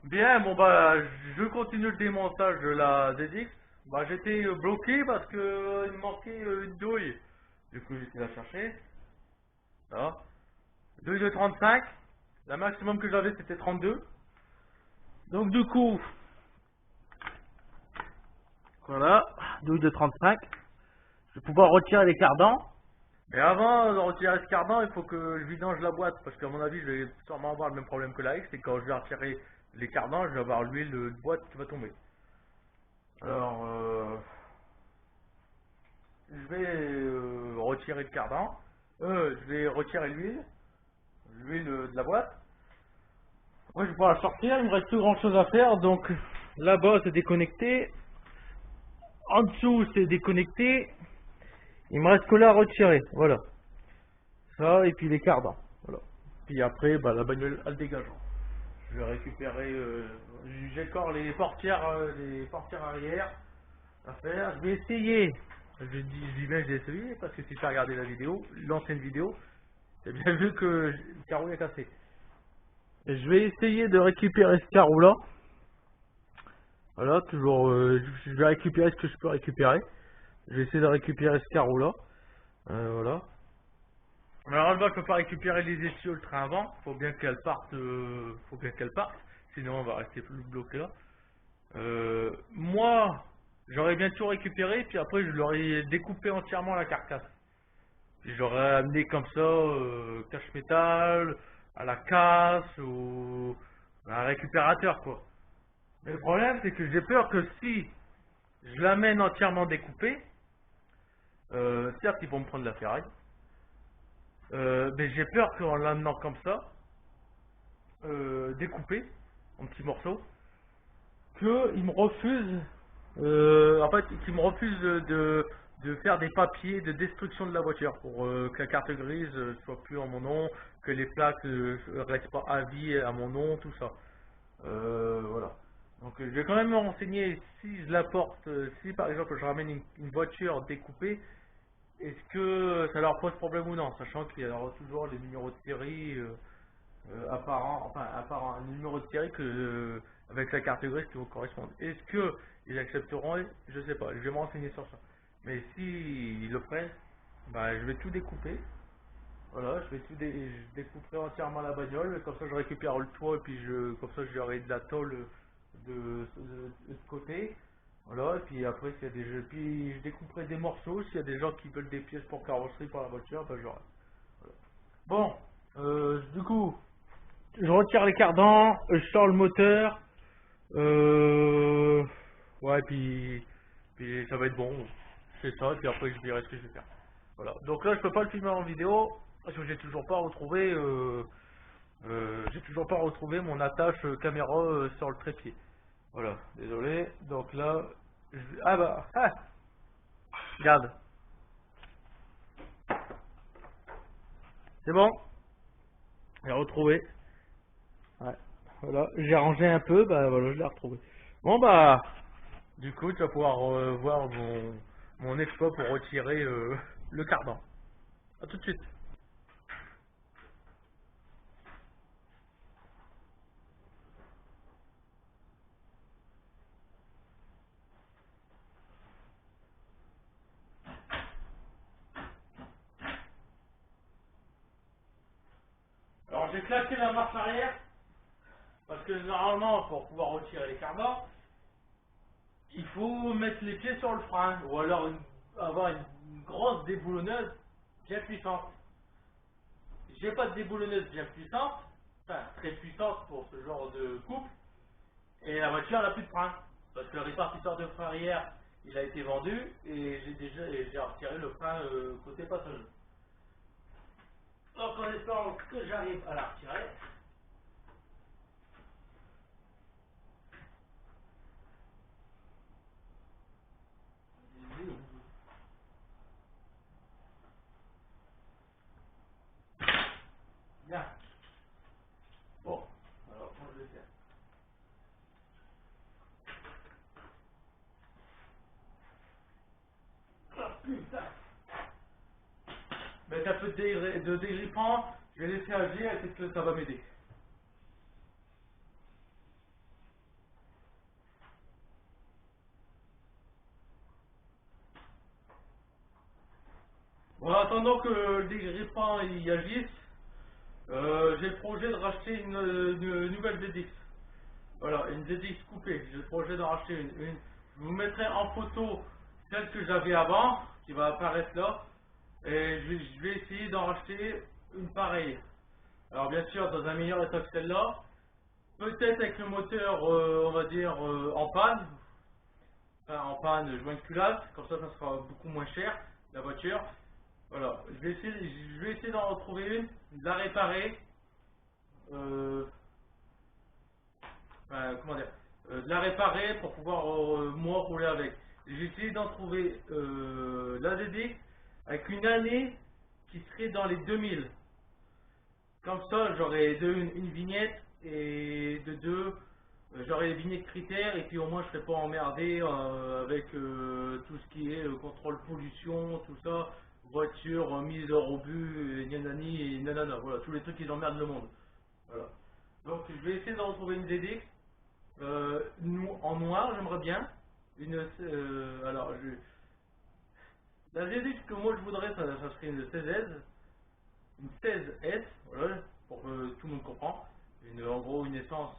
Bien, bon bah je continue le démontage de la ZX. Bah j'étais bloqué parce que il me manquait une douille. Du coup j'étais la chercher. Là. Douille de 35. La maximum que j'avais c'était 32. Donc du coup, voilà, douille de 35. Je vais pouvoir retirer les cardans. Mais avant de retirer ce cardan, il faut que je vidange la boîte. Parce qu'à mon avis, je vais sûrement avoir le même problème que la X. C'est quand je vais retirer les cardans, je vais avoir l'huile de boîte qui va tomber. Alors, je vais retirer le cardan. Je vais retirer l'huile de la boîte. Moi, je vais pouvoir la sortir. Il me reste plus grand chose à faire. Donc, là-bas, c'est déconnecté. En dessous, c'est déconnecté. Il me reste que là à retirer. Voilà. Ça, et puis les cardans. Voilà. Puis après, bah, la bagnole, elle dégage. Je vais récupérer. J'ai encore les portières arrière à faire. Je vais essayer. Je dis bien que j'ai essayé parce que si tu as regardé la vidéo, l'ancienne vidéo, tu as bien vu que le carreau est cassé. Et je vais essayer de récupérer ce carreau là. Voilà, toujours, je vais récupérer ce que je peux récupérer. Je vais essayer de récupérer ce carreau là. Voilà. Alors là, je peux pas récupérer les essieux le train avant. Faut bien qu'elle parte. Faut bien qu'elle parte. Sinon, on va rester plus bloqué là. Moi, j'aurais bien tout récupéré, puis après je l'aurais découpé entièrement la carcasse. Puis j'aurais amené comme ça, cache-métal, à la casse, ou à un récupérateur quoi. Mais le problème c'est que j'ai peur que si je l'amène entièrement découpée, certes ils vont me prendre la ferraille, mais j'ai peur qu'en l'amenant comme ça, découpé, en petits morceaux, qu'ils me refusent, en fait, qu'ils me refusent de faire des papiers de destruction de la voiture pour que la carte grise soit plus en mon nom, que les plaques restent pas à vie à mon nom, tout ça. Voilà. Donc je vais quand même me renseigner si je l'apporte, si par exemple je ramène une voiture découpée, est-ce que ça leur pose problème ou non, sachant qu'il y aura toujours les numéros de série apparents, enfin apparents, un numéro de série que avec la carte grise qui vous correspond. Est-ce que ils accepteront? Je sais pas, je vais me renseigner sur ça. Mais si ils le prennent, bah je vais tout découper. Voilà, je découperai entièrement la bagnole, comme ça je récupère le toit et puis comme ça j'aurai de la tôle de côté. Voilà, et puis après s'il y a puis je découperai des morceaux, s'il y a des gens qui veulent des pièces pour carrosserie pour la voiture, bah j'aurai. Voilà. Bon, du coup, je retire les cardans, je sors le moteur, ouais, puis ça va être bon, c'est ça, et puis après je verrai ce que je vais faire. Voilà, donc là je peux pas le filmer en vidéo, parce que j'ai toujours pas retrouvé mon attache caméra sur le trépied. Voilà, désolé, donc là, ah bah, ah, regarde, c'est bon, j'ai retrouvé, ouais, voilà, j'ai rangé un peu, bah voilà, je l'ai retrouvé. Bon bah, du coup, tu vas pouvoir voir mon exploit pour retirer le cardan. A tout de suite. Alors j'ai claqué la marche arrière, parce que normalement, pour pouvoir retirer les cardans, il faut mettre les pieds sur le frein, ou alors avoir une grosse déboulonneuse bien puissante. J'ai pas de déboulonneuse bien puissante, enfin très puissante pour ce genre de couple, et la voiture n'a plus de frein. Parce que le répartiteur de frein arrière, il a été vendu, et j'ai retiré le frein côté passager. Donc en espérant que j'arrive à la retirer. Bien. Bon, alors comment je vais faire? Ah, putain. Mettre un peu de dégrippant, je vais laisser agir et peut-être que ça va m'aider. En attendant que les grippins y agissent, j'ai le projet de racheter une nouvelle ZX. Voilà, une ZX coupée. J'ai le projet d'en racheter une. Je vous mettrai en photo celle que j'avais avant, qui va apparaître là. Et je vais essayer d'en racheter une pareille. Alors bien sûr, dans un meilleur état que celle-là. Peut-être avec le moteur, on va dire, en panne. Enfin, en panne, joint de culasse. Comme ça sera beaucoup moins cher, la voiture. Voilà, je vais essayer d'en retrouver une, de la réparer. Euh, comment dire, de la réparer pour pouvoir moi rouler avec. J'ai essayé d'en trouver la ZX avec une année qui serait dans les 2000. Comme ça, j'aurais une vignette et de deux, j'aurais les vignettes critères et puis au moins je serais pas emmerdé avec tout ce qui est contrôle pollution, tout ça, voiture, mise au rebut, et nanani et nanana. Voilà, tous les trucs qui emmerdent le monde. Voilà. Donc je vais essayer de retrouver une ZX. En noir, j'aimerais bien. La ZX que moi je voudrais, ça serait une 16S, voilà, pour que tout le monde comprend. En gros, une essence,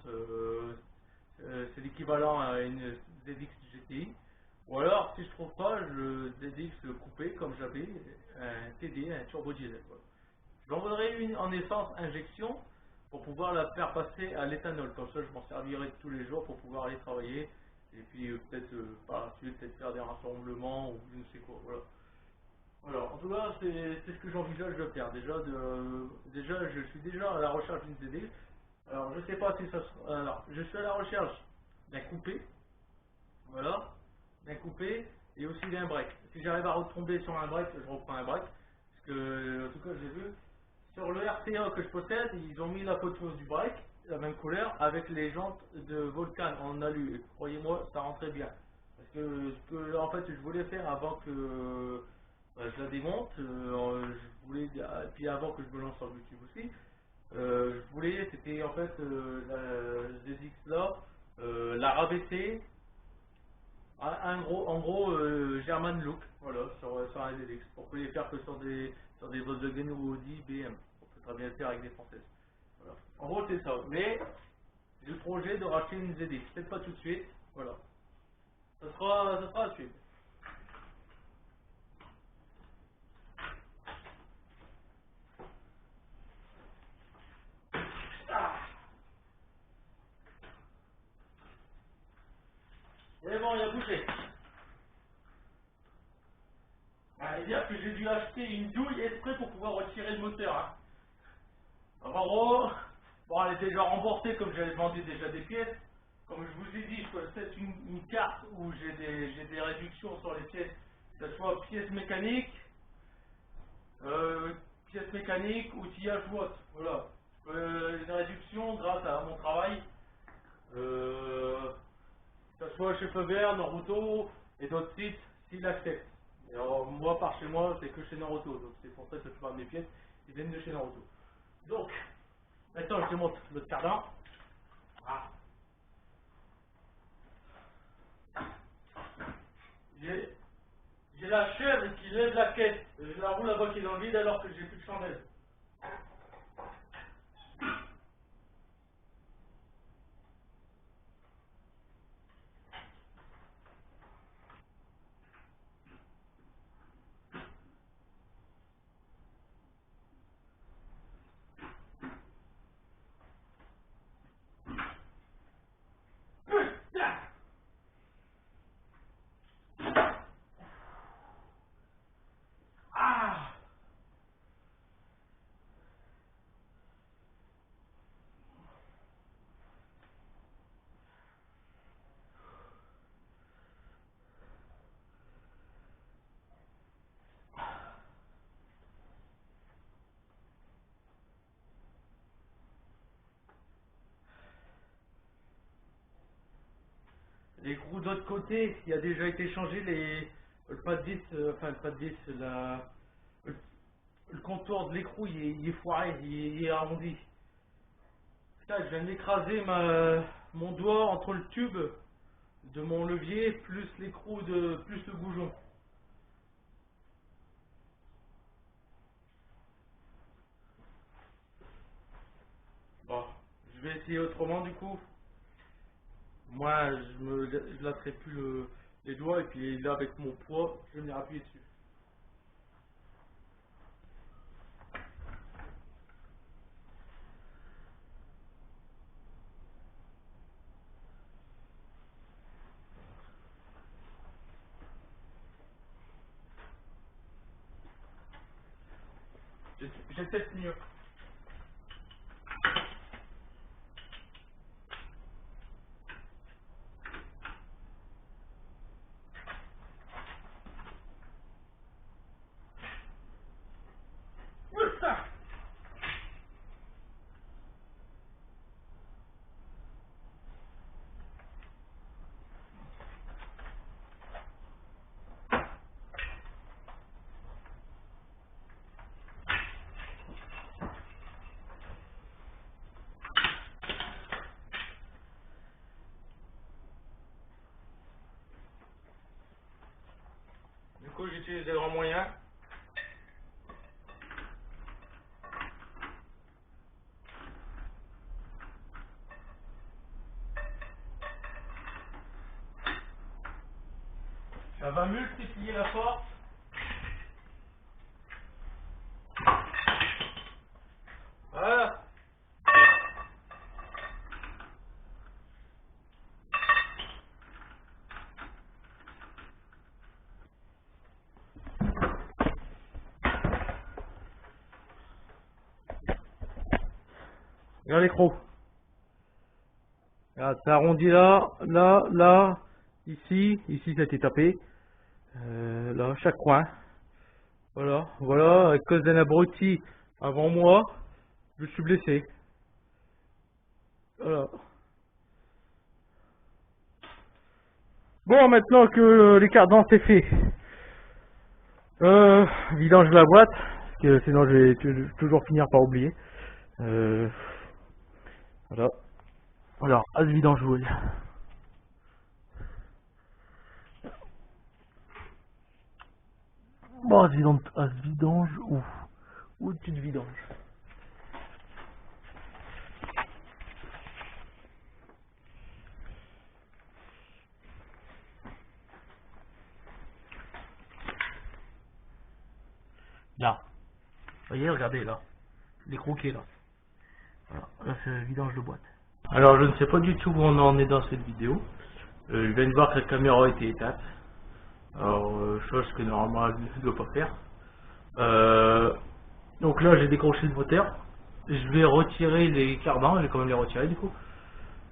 c'est l'équivalent à une ZX GTI. Ou alors, si je trouve pas, je ZX coupé, comme j'avais, un TD, un turbo diesel. Voilà. J'en voudrais une en essence injection pour pouvoir la faire passer à l'éthanol. Comme ça, je m'en servirai tous les jours pour pouvoir aller travailler. Et puis peut-être par la suite, peut-être faire des rassemblements ou je ne sais quoi. Voilà. Alors, en tout cas, c'est ce que j'envisage de faire. Déjà, je suis déjà à la recherche d'une ZX. Alors, je sais pas si ça sera. Alors, je suis à la recherche d'un coupé. Voilà. D'un coupé et aussi d'un break. Si j'arrive à retomber sur un break, je reprends un break. Parce que, en tout cas, j'ai vu. Sur le RTA que je possède, ils ont mis la photo du break, la même couleur, avec les jantes de Volcan en alu. Et croyez-moi, ça rentrait bien. Parce que en fait, je voulais faire avant que je la démonte, je voulais, et puis avant que je me lance sur YouTube aussi, je voulais, c'était en fait la ZX là, la rabaisser à en gros, German look, voilà, sur un ZX, pour les faire que sur des Volkswagen ou Audi, BM, on peut très bien le faire avec des françaises. Voilà. En gros, c'est ça. Mais j'ai le projet de racheter une ZX, peut-être pas tout de suite, voilà. Ça sera à suivre. Et bon, il a bougé. C'est-à-dire que j'ai dû acheter une douille exprès pour pouvoir retirer le moteur. Hein. Alors, en gros, bon, elle était déjà remboursée comme j'avais vendu déjà des pièces. Comme je vous ai dit, je possède une carte où j'ai des réductions sur les pièces, que ce soit euh, pièces mécaniques, outillage ou autre. Voilà. Une réduction grâce à mon travail, que ce soit chez Feuvert, Naruto et d'autres sites, s'ils l'acceptent. Et alors, moi, par chez moi, c'est que chez Naruto. Donc c'est pour ça que je parle de mes pièces, ils viennent de chez Naruto. Donc, maintenant je te montre le cardan. Ah. J'ai j'ai la chèvre qui lève la caisse. Je la roule là-bas qui est dans le vide alors que j'ai plus de chandelle. Ah. L'écrou de l'autre côté, il a déjà été changé le pas de vis, enfin le pas de vis, le, le contour de l'écrou il est foiré, il est arrondi. Putain, je viens d'écraser mon doigt entre le tube de mon levier plus l'écrou plus le goujon. je vais essayer autrement du coup. Moi, je lasserai plus les doigts et puis là, avec mon poids, je vais venir appuyer dessus. J'ai peut-être mieux. Du coup, j'utilise les grands moyens. Ça va multiplier la force. Voilà. Regarde l'écrou. Regarde, ça arrondit là, là, là, ici, ça a été tapé. Là, chaque coin. Voilà, voilà, à cause d'un abruti avant moi, je suis blessé. Voilà. Bon, maintenant que les cardans c'est fait, vidange de la boîte, parce que sinon je vais toujours finir par oublier. Voilà. Alors, as vidange joué. Bon, as vidange où tu te vidanges. Là. Vous voyez, regardez là. Les croquets là. Voilà, là c'est vidange de boîte. Alors je ne sais pas du tout où on en est dans cette vidéo. Je viens de voir que la caméra a été éteinte. Alors, chose que normalement elle ne doit pas faire. Donc là j'ai décroché le moteur. Je vais retirer les cardans, je vais quand même les retirer du coup.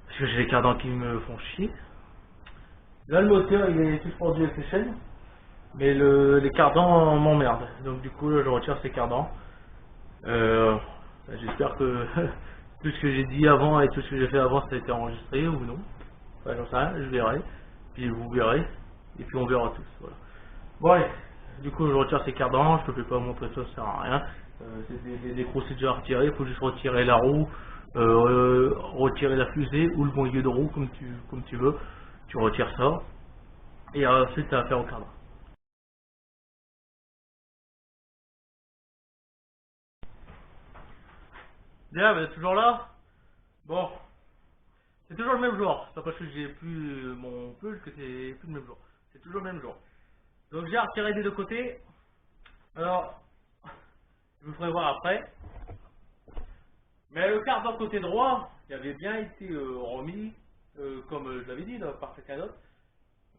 Parce que j'ai les cardans qui me font chier. Là le moteur il est suspendu avec les chaînes. Mais les cardans m'emmerdent. Donc du coup là je retire ces cardans. J'espère que tout ce que j'ai dit avant et tout ce que j'ai fait avant ça a été enregistré ou non. Enfin, j'en sais rien, je verrai. Puis vous verrez. Et puis on verra tous. Voilà. Bon allez. Du coup je retire ces cardans, je ne peux pas montrer ça, ça sert à rien. Les écrous c'est déjà retiré, il faut juste retirer la roue, retirer la fusée ou le moyeu de roue comme tu veux. Tu retires ça. Et ensuite tu as affaire au cadran. Bien, vous êtes toujours là? Bon, c'est toujours le même jour. C'est pas parce que j'ai plus mon pull que c'est plus le même jour. C'est toujours le même jour. Donc j'ai retiré des deux côtés. Alors, je vous ferai voir après. Mais le cardan côté droit, qui avait bien été remis, comme je l'avais dit, là, par quelqu'un d'autre.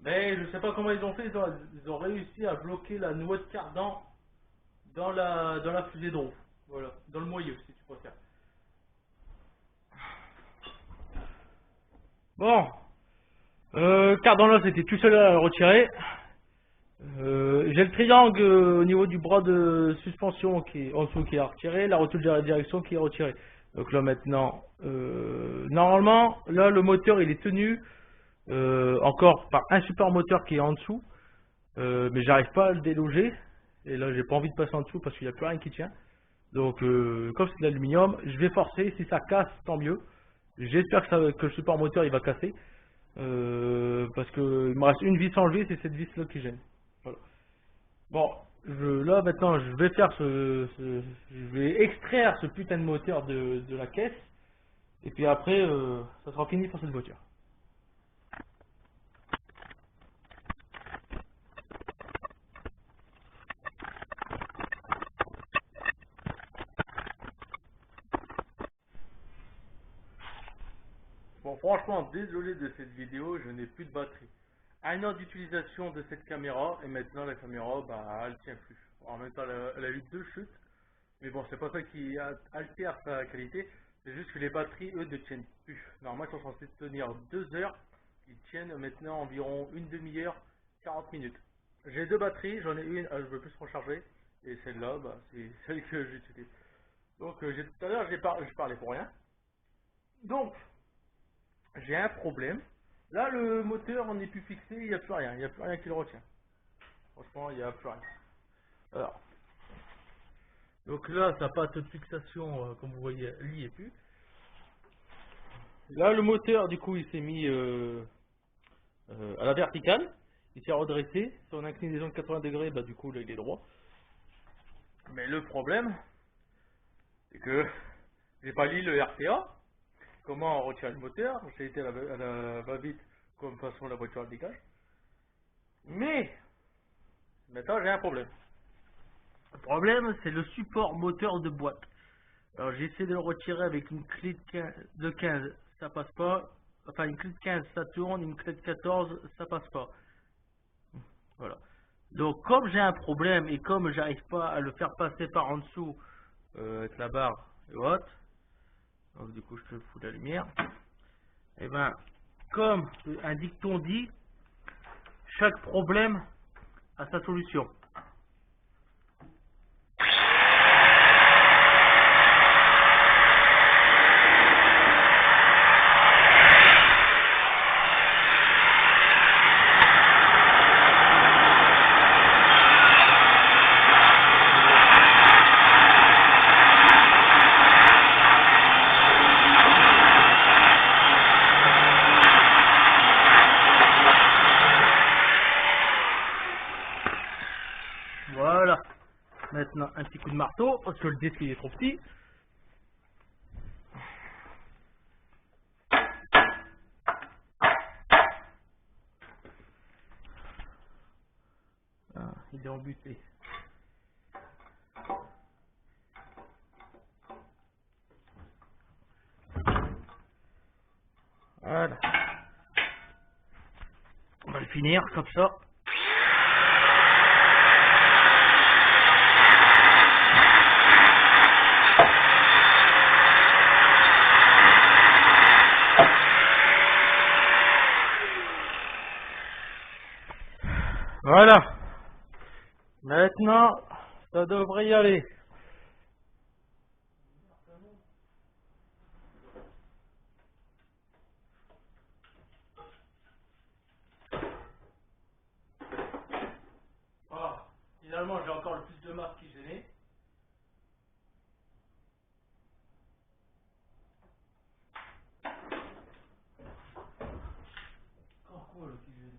Mais je sais pas comment ils ont fait. Ils ont réussi à bloquer la noix de cardan dans la fusée de roue. Voilà, dans le moyeu, si tu préfères. Bon, cardan là, c'était tout seul à le retirer. J'ai le triangle au niveau du bras de suspension qui est en dessous qui est retiré, la rotule de la direction qui est retirée. Donc là maintenant, normalement, là le moteur il est tenu encore par un support moteur qui est en dessous, mais j'arrive pas à le déloger. Et là j'ai pas envie de passer en dessous parce qu'il n'y a plus rien qui tient. Donc comme c'est de l'aluminium, je vais forcer. Si ça casse, tant mieux. J'espère que le support moteur il va casser. Parce que il me reste une vis sans lever, c'est cette vis là qui gêne. Voilà. Bon, là maintenant je vais faire je vais extraire ce putain de moteur de la caisse Et puis après, ça sera fini pour cette voiture. Bon, franchement, désolé de cette vidéo, je n'ai plus de batterie. 1 an d'utilisation de cette caméra, et maintenant la caméra, bah, elle tient plus. En même temps, elle a eu 2 chutes, mais bon, c'est pas ça qui altère sa qualité, c'est juste que les batteries, eux, ne tiennent plus. Normalement, ils sont censés tenir 2 heures, ils tiennent maintenant environ une demi-heure, 40 minutes. J'ai 2 batteries, j'en ai une, je veux plus recharger, et celle-là, bah, c'est celle que j'utilise. Donc, tout à l'heure, je parlais pour rien. Donc, j'ai un problème. Là, le moteur n'est plus fixé, il n'y a plus rien. Il n'y a plus rien qui le retient. Franchement, il n'y a plus rien. Alors, donc là, ça n'a pas de fixation, comme vous voyez, il n'y est plus. Là, le moteur, du coup, il s'est mis à la verticale. Il s'est redressé. Sur une inclinaison de 80 degrés, bah, du coup, là, il est droit. Mais le problème, c'est que j'ai pas lu le RTA. Comment on retient le moteur? J'ai été à la va-vite, comme façon la voiture elle dégage. Mais, maintenant, j'ai un problème. Le problème, c'est le support moteur de boîte. Alors, j'ai essayé de le retirer avec une clé de 15, ça passe pas. Enfin, une clé de 15, ça tourne, une clé de 14, ça passe pas. Voilà. Donc, comme j'ai un problème et comme j'arrive pas à le faire passer par en dessous avec la barre haute, donc du coup, je te fous la lumière. Et ben, comme un dicton dit, chaque problème a sa solution. Voilà. Maintenant, un petit coup de marteau, parce que le disque il est trop petit. Ah, il est embuté. Voilà. On va le finir comme ça. Voilà. Maintenant, ça devrait y aller. Voilà. Finalement, j'ai encore le plus de marque qui gênait. Encore quoi le qui gênait?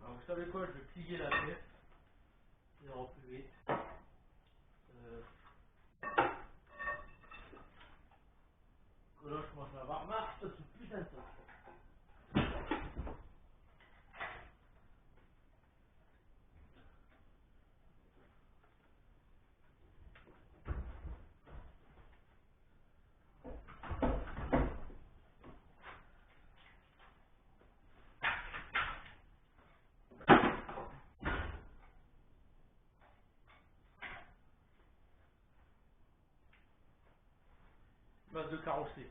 Alors, vous savez quoi, je vais plier la pièce. Ça ira plus vite. Là, je commence à avoir marre de ce putain de truc. Base de carrosserie.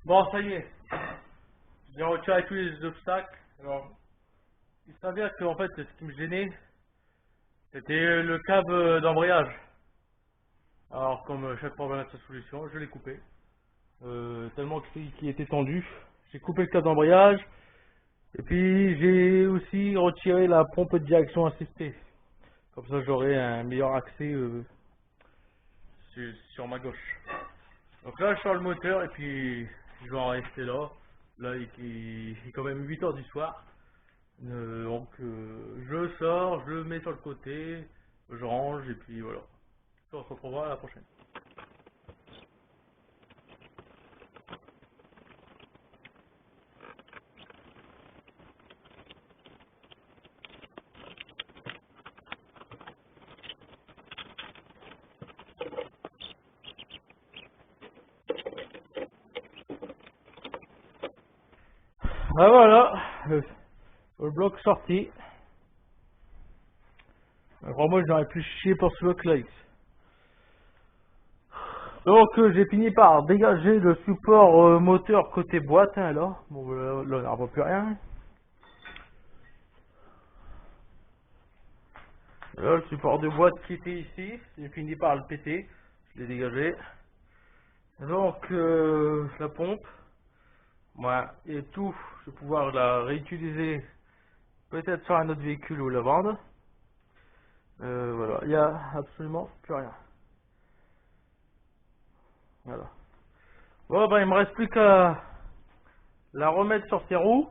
Bon, ça y est. J'ai retiré tous les obstacles. Alors, il s'avère que en fait, ce qui me gênait, c'était le câble d'embrayage. Alors, comme chaque problème a sa solution, je l'ai coupé. Tellement qu'il était tendu. J'ai coupé le câble d'embrayage. Et puis, j'ai aussi retiré la pompe de direction assistée. Comme ça, j'aurai un meilleur accès sur ma gauche. Donc là, je sors le moteur et puis je vais en rester là. Là, il est quand même 8 heures du soir. Donc, je sors, je le mets sur le côté, je range et puis voilà. On se retrouvera à la prochaine. Ah voilà, le bloc sorti. Alors moi, j'aurais plus chier pour ce bloc là. Donc j'ai fini par dégager le support moteur côté boîte, hein, là. Bon là on n'en voit plus rien. Là le support de boîte qui était ici, j'ai fini par le péter, je l'ai dégagé. Donc la pompe, moi et tout, je vais pouvoir la réutiliser peut-être sur un autre véhicule ou la vendre. Voilà, il n'y a absolument plus rien. Voilà. Bon ben il me reste plus qu'à la remettre sur ses roues,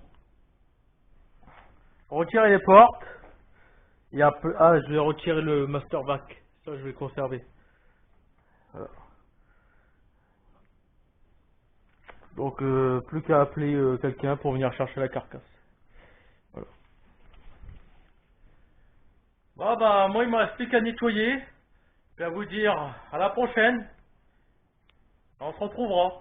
retirer les portes. Il y a peu... Ah, je vais retirer le master vac. Ça, je vais conserver. Voilà. Donc, plus qu'à appeler quelqu'un pour venir chercher la carcasse. Voilà. Bon, bah, moi, il me reste plus qu'à nettoyer. Et à vous dire à la prochaine. On se retrouvera.